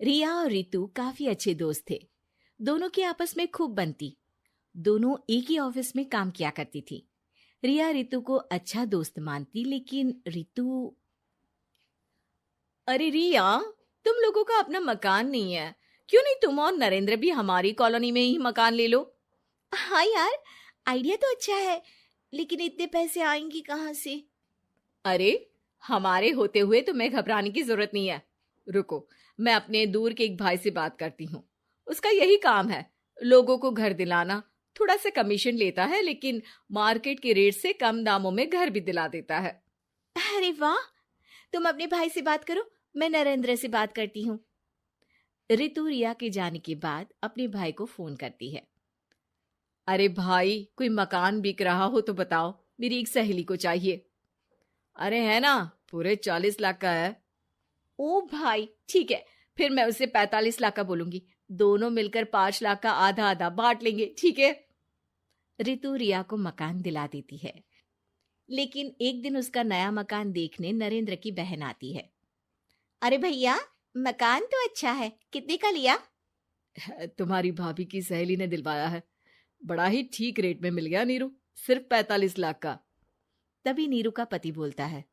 रिया और रितु काफी अच्छे दोस्त थे। दोनों की आपस में खूब बनती। दोनों एक ही ऑफिस में काम किया करती थी। रिया रितु को अच्छा दोस्त मानती, लेकिन रितु। अरे रिया, तुम लोगों का अपना मकान नहीं है, क्यों नहीं तुम और नरेंद्र भी हमारी कॉलोनी में ही मकान ले लो? हाँ यार, आइडिया तो अच्छा है, लेकिन इतने पैसे आएंगे कहाँ से? अरे, हमारे होते हुए तुम्हें घबराने की जरूरत नहीं है। रुको, मैं अपने दूर के एक भाई से बात करती हूँ। उसका यही काम है, लोगों को घर दिलाना। थोड़ा सा कमीशन लेता है, लेकिन मार्केट के रेट से कम दामों में घर भी दिला देता है। अरे वाह, तुम अपने भाई से बात करो, मैं नरेंद्र से बात करती हूँ। रितु रिया के जाने के बाद अपने भाई को फोन करती है। अरे भाई, कोई मकान बिक रहा हो तो बताओ, मेरी एक सहेली को चाहिए। अरे है ना, पूरे 40 लाख का है। ओ भाई, ठीक है, फिर मैं उसे 45 लाख का बोलूंगी। दोनों मिलकर 5 लाख का आधा आधा बांट लेंगे, ठीक है? रितु रिया को मकान दिला देती है, लेकिन एक दिन उसका नया मकान देखने नरेंद्र की बहन आती है। अरे भैया, मकान तो अच्छा है, कितने का लिया? तुम्हारी भाभी की सहेली ने दिलवाया है, बड़ा ही ठीक रेट में मिल गया नीरू, सिर्फ 45 लाख का। तभी नीरू का पति बोलता है,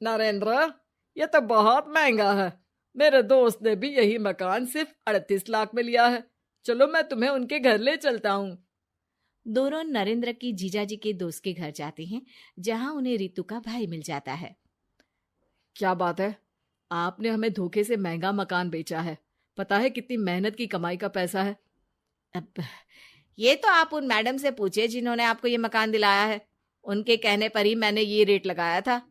नरेंद्र, ये तो बहुत महंगा है। मेरे दोस्त ने भी यही मकान सिर्फ 38 लाख में लिया है। चलो मैं तुम्हें उनके घर ले चलता हूँ। दोनों नरेंद्र की जीजाजी के दोस्त के घर जाते हैं, जहां उन्हें रितु का भाई मिल जाता है। क्या बात है, आपने हमें धोखे से महंगा मकान बेचा है। पता है कितनी मेहनत की कमाई का पैसा है। अब ये तो आप उन मैडम से पूछे जिन्होंने आपको ये मकान दिलाया है। उनके कहने पर ही मैंने ये रेट लगाया था।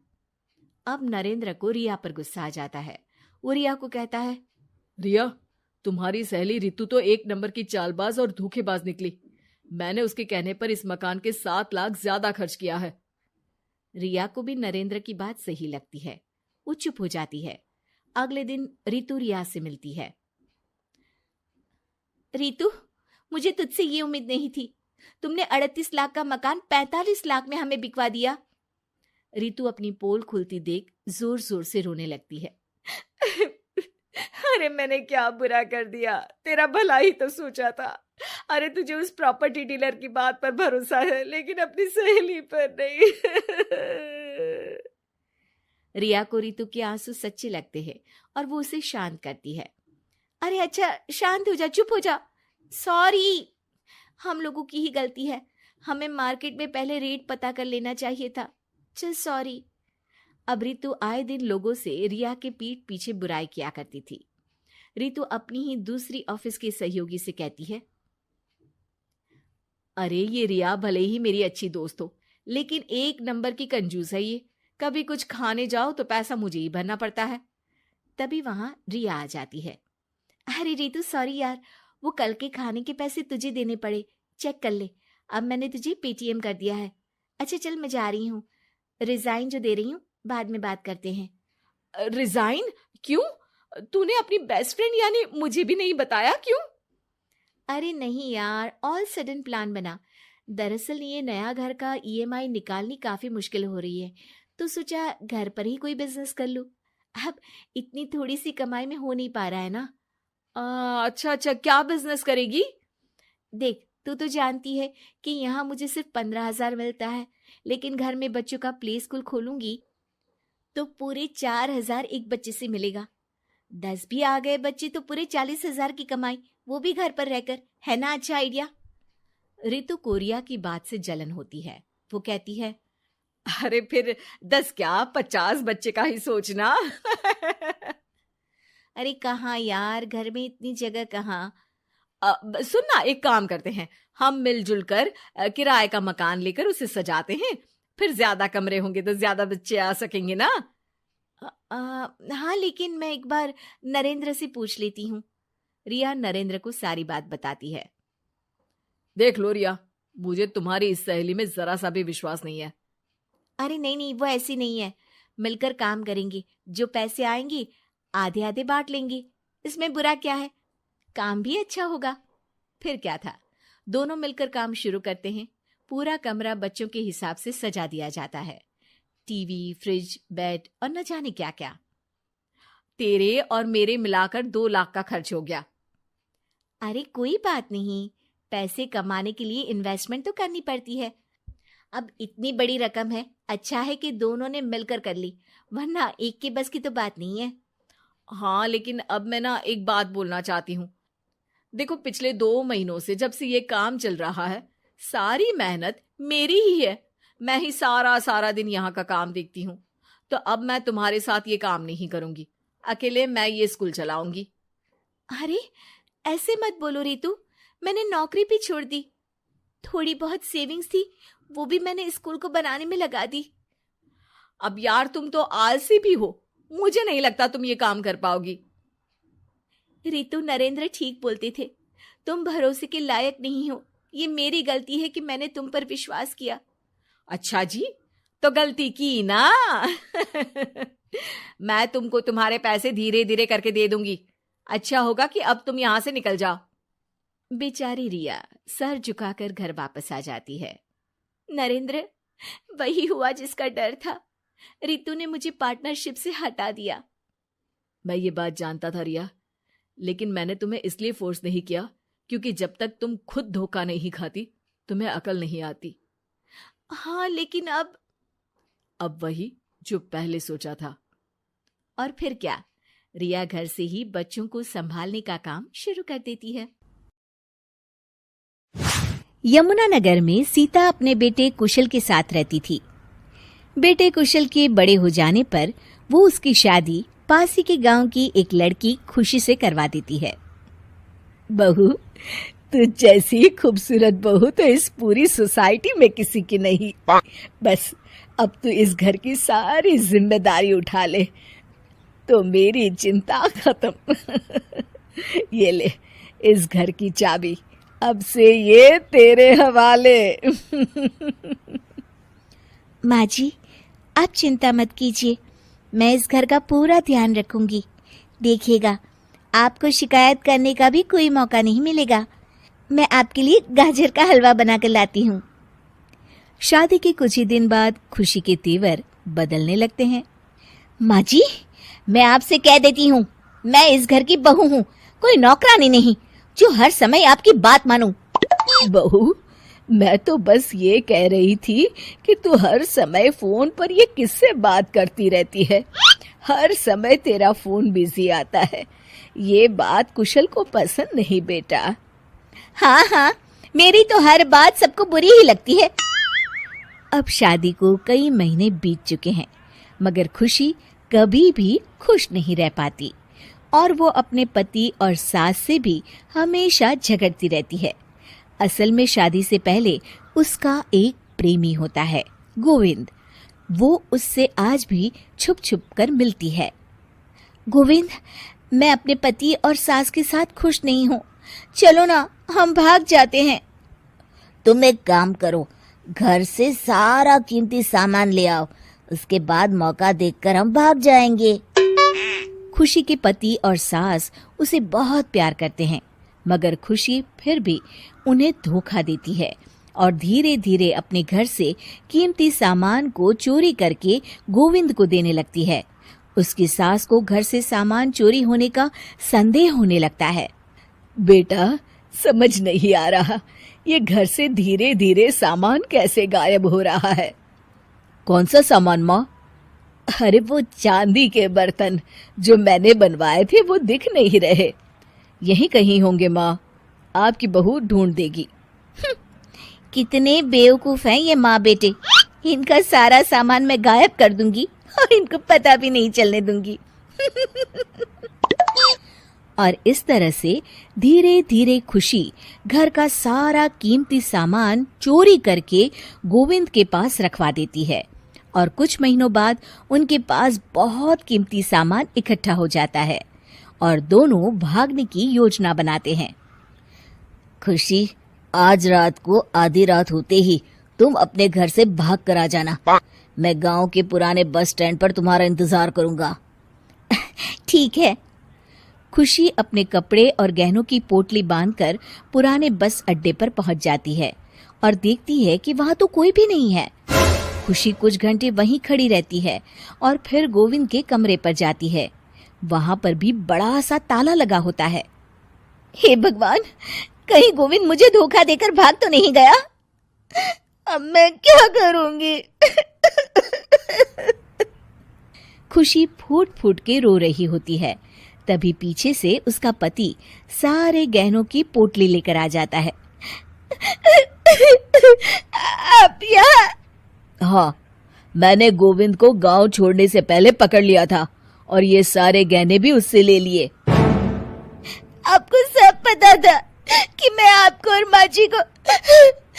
अब नरेंद्र को रिया पर गुस्सा आ जाता है। वो रिया को कहता है, रिया, तुम्हारी सहेली रितु तो एक नंबर की चालबाज और धोखेबाज निकली। मैंने उसके कहने पर इस मकान के 7 लाख ज्यादा खर्च किया है। रिया को भी नरेंद्र की बात सही लगती है। वो चुप हो जाती है। अगले दिन रितु रिया से मिलती है। रितु, मुझे तुझसे ये उम्मीद नहीं थी। तुमने 38 लाख का मकान 45 लाख में हमें बिकवा दिया। रितु अपनी पोल खुलती देख जोर जोर से रोने लगती है। अरे मैंने क्या बुरा कर दिया, तेरा भला ही तो सोचा था। अरे तुझे उस प्रॉपर्टी डीलर की बात पर भरोसा है, लेकिन अपनी सहेली पर नहीं। रिया को रितु के आंसू सच्चे लगते हैं और वो उसे शांत करती है। अरे अच्छा, शांत हो जा, चुप हो जा। सॉरी, हम लोगों की ही गलती है। हमें मार्केट में पहले रेट पता कर लेना चाहिए था। चल सॉरी। अब रितु आए दिन लोगों से रिया के पीठ पीछे बुराई किया करती थी। रितु अपनी ही दूसरी ऑफिस के सहयोगी से कहती है, अरे ये रिया भले ही मेरी अच्छी दोस्त हो, लेकिन एक नंबर की कंजूस है ये। कभी कुछ खाने जाओ तो पैसा मुझे ही भरना पड़ता है। तभी वहां रिया आ जाती है। अरे रितु, सॉरी यार, वो कल के खाने के पैसे तुझे देने पड़े। चेक कर ले, अब मैंने तुझे पेटीएम कर दिया है। अच्छा चल, मैं जा रही हूँ। रिजाइन जो दे रही हूँ, बाद में बात करते हैं। रिजाइन? क्यों? तूने अपनी बेस्ट फ्रेंड यानी मुझे भी नहीं बताया, क्यों? अरे नहीं यार, ऑल सडन प्लान बना। दरअसल ये नया घर का ईएमआई निकालनी काफी मुश्किल हो रही है, तो सोचा घर पर ही कोई बिजनेस कर लूं। अब इतनी थोड़ी सी कमाई में हो नहीं पा रहा है ना। अच्छा अच्छा, क्या बिजनेस करेगी? देख, तू तो जानती है कि यहाँ मुझे सिर्फ 15,000 मिलता है, लेकिन घर में बच्चों का प्ले स्कूल खोलूंगी तो पूरे 4,000 एक बच्चे से मिलेगा। 10 भी आ गए बच्चे तो पूरे 40,000 की कमाई, वो भी घर पर रहकर। है ना अच्छा आइडिया? रितु को रिया की बात से जलन होती है। वो कहती है, अरे फिर 10 क्या 50 बच्चे का ही सोचना। अरे कहाँ यार, घर में इतनी जगह कहाँ। सुन ना, एक काम करते हैं, हम मिलजुल कर किराए का मकान लेकर उसे सजाते हैं। फिर ज्यादा कमरे होंगे तो ज्यादा बच्चे आ सकेंगे ना। हाँ, लेकिन मैं एक बार नरेंद्र से पूछ लेती हूँ। रिया नरेंद्र को सारी बात बताती है। देख लो रिया, मुझे तुम्हारी इस सहेली में जरा सा भी विश्वास नहीं है। अरे नहीं नहीं, वो ऐसी नहीं है। मिलकर काम करेंगे, जो पैसे आएंगे आधे आधे बांट लेंगे। इसमें बुरा क्या है, काम भी अच्छा होगा। फिर क्या था, दोनों मिलकर काम शुरू करते हैं। पूरा कमरा बच्चों के हिसाब से सजा दिया जाता है। टीवी, फ्रिज, बेड और न जाने क्या क्या। तेरे और मेरे मिलाकर 2 लाख का खर्च हो गया। अरे कोई बात नहीं, पैसे कमाने के लिए इन्वेस्टमेंट तो करनी पड़ती है। अब इतनी बड़ी रकम है, अच्छा है कि दोनों ने मिलकर कर ली, वरना एक के बस की तो बात नहीं है। हाँ, लेकिन अब मैं ना एक बात बोलना चाहती हूँ। देखो, पिछले 2 महीनों से जब से ये काम चल रहा है, सारी मेहनत मेरी ही है। मैं ही सारा दिन यहाँ का काम देखती हूँ। तो अब मैं तुम्हारे साथ ये काम नहीं करूंगी। अकेले मैं ये स्कूल चलाऊंगी। अरे ऐसे मत बोलो रितु, मैंने नौकरी भी छोड़ दी। थोड़ी बहुत सेविंग्स थी, वो भी मैंने स्कूल को बनाने में लगा दी। अब यार, तुम तो आलसी भी हो। मुझे नहीं लगता तुम ये काम कर पाओगी। रितु, नरेंद्र ठीक बोलते थे, तुम भरोसे के लायक नहीं हो। ये मेरी गलती है कि मैंने तुम पर विश्वास किया। अच्छा जी, तो गलती की ना। मैं तुमको तुम्हारे पैसे धीरे धीरे करके दे दूंगी। अच्छा होगा कि अब तुम यहां से निकल जाओ। बेचारी रिया सर झुकाकर घर वापस आ जाती है। नरेंद्र, वही हुआ जिसका डर था। रितु ने मुझे पार्टनरशिप से हटा दिया। मैं ये बात जानता था रिया, लेकिन मैंने तुम्हें इसलिए फोर्स नहीं किया क्योंकि जब तक तुम खुद धोखा नहीं खाती, तुम्हें अकल नहीं आती। हाँ, लेकिन अब वही जो पहले सोचा था। और फिर क्या, रिया घर से ही बच्चों को संभालने का काम शुरू कर देती है। यमुनानगर में सीता अपने बेटे कुशल के साथ रहती थी। बेटे कुशल के बड़े हो जाने पर वो उसकी शादी पास ही के गांव की एक लड़की खुशी से करवा देती है। बहू, तू जैसी खूबसूरत बहू तो इस पूरी सोसाइटी में किसी की नहीं। बस अब तू इस घर की सारी जिम्मेदारी उठा ले तो मेरी चिंता खत्म। ये ले, इस घर की चाबी अब से ये तेरे हवाले। माँ जी, आप चिंता मत कीजिए, मैं इस घर का पूरा ध्यान रखूंगी। देखिएगा, आपको शिकायत करने का भी कोई मौका नहीं मिलेगा। मैं आपके लिए गाजर का हलवा बनाकर लाती हूँ। शादी के कुछ ही दिन बाद खुशी के तेवर बदलने लगते हैं। माँ जी, मैं आपसे कह देती हूँ, मैं इस घर की बहू हूँ, कोई नौकरानी नहीं जो हर समय आपकी बात मानूं। बहू, मैं तो बस ये कह रही थी कि तू हर समय फोन पर ये किससे बात करती रहती है। हर समय तेरा फोन बिजी आता है। ये बात कुशल को पसंद नहीं बेटा। हाँ हाँ, मेरी तो हर बात सबको बुरी ही लगती है। अब शादी को कई महीने बीत चुके हैं, मगर खुशी कभी भी खुश नहीं रह पाती और वो अपने पति और सास से भी हमेशा झगड़ती रहती है। असल में शादी से पहले उसका एक प्रेमी होता है, गोविंद। वो उससे आज भी छुप छुप कर मिलती है। गोविंद, मैं अपने पति और सास के साथ खुश नहीं हूँ, चलो ना हम भाग जाते हैं। तुम एक काम करो, घर से सारा कीमती सामान ले आओ, उसके बाद मौका देखकर हम भाग जाएंगे। खुशी के पति और सास उसे बहुत प्यार करते हैं, मगर खुशी फिर भी उन्हें धोखा देती है और धीरे धीरे अपने घर से कीमती सामान को चोरी करके गोविंद को देने लगती है। उसकी सास को घर से सामान चोरी होने का संदेह होने लगता है। बेटा, समझ नहीं आ रहा, ये घर से धीरे धीरे सामान कैसे गायब हो रहा है। कौन सा सामान माँ? अरे वो चांदी के बर्तन जो मैंने बनवाए थे वो दिख नहीं रहे। यहीं कहीं होंगे माँ, आपकी बहू ढूंढ देगी। कितने बेवकूफ हैं ये माँ बेटे, इनका सारा सामान मैं गायब कर दूंगी और इनको पता भी नहीं चलने दूंगी। और इस तरह से धीरे धीरे खुशी घर का सारा कीमती सामान चोरी करके गोविंद के पास रखवा देती है और कुछ महीनों बाद उनके पास बहुत कीमती सामान इकट्ठा हो जाता है और दोनों भागने की योजना बनाते हैं। खुशी, आज रात को आधी रात होते ही तुम अपने घर से भाग कर आ जाना। मैं गांव के पुराने बस स्टैंड पर तुम्हारा इंतजार करूंगा। ठीक है। खुशी अपने कपड़े और गहनों की पोटली बांधकर पुराने बस अड्डे पर पहुंच जाती है और देखती है कि वहां तो कोई भी नहीं है। खुशी कुछ घंटे वहीं खड़ी रहती है और फिर गोविंद के कमरे पर जाती है। वहां पर भी बड़ा सा ताला लगा होता है। हे भगवान, कहीं गोविंद मुझे धोखा देकर भाग तो नहीं गया। अब मैं क्या करूंगी? खुशी फूट फूट के रो रही होती है। तभी पीछे से उसका पति सारे गहनों की पोटली लेकर आ जाता है। आप यहाँ? हाँ, मैंने गोविंद को गांव छोड़ने से पहले पकड़ लिया था और ये सारे गहने भी उससे ले लिए। आपको सब पता था कि मैं आपको और माँ जी को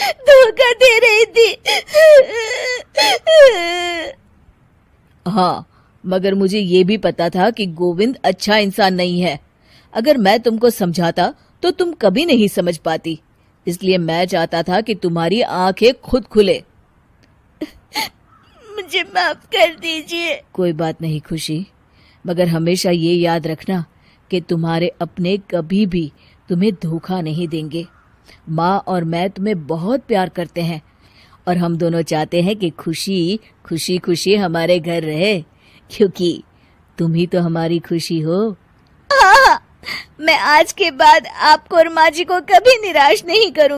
धोखा दे रही थी? हाँ, मगर मुझे ये भी पता था कि गोविंद अच्छा इंसान नहीं है। अगर मैं तुमको समझाता तो तुम कभी नहीं समझ पाती। इसलिए मैं चाहता था कि तुम्हारी आंखें खुद खुले। मुझे माफ कर दीजिए। कोई बात नहीं खुशी, मगर हमेशा ये याद रखना कि तुम्हारे अपने कभी भी तुम्हें धोखा नहीं देंगे। माँ और मैं तुम्हें बहुत प्यार करते हैं और हम दोनों चाहते हैं कि खुशी खुशी खुशी हमारे घर रहे, क्योंकि तुम ही तो हमारी खुशी हो। हाँ, मैं आज के बाद आपको और माँ जी को कभी निराश नहीं करूँ।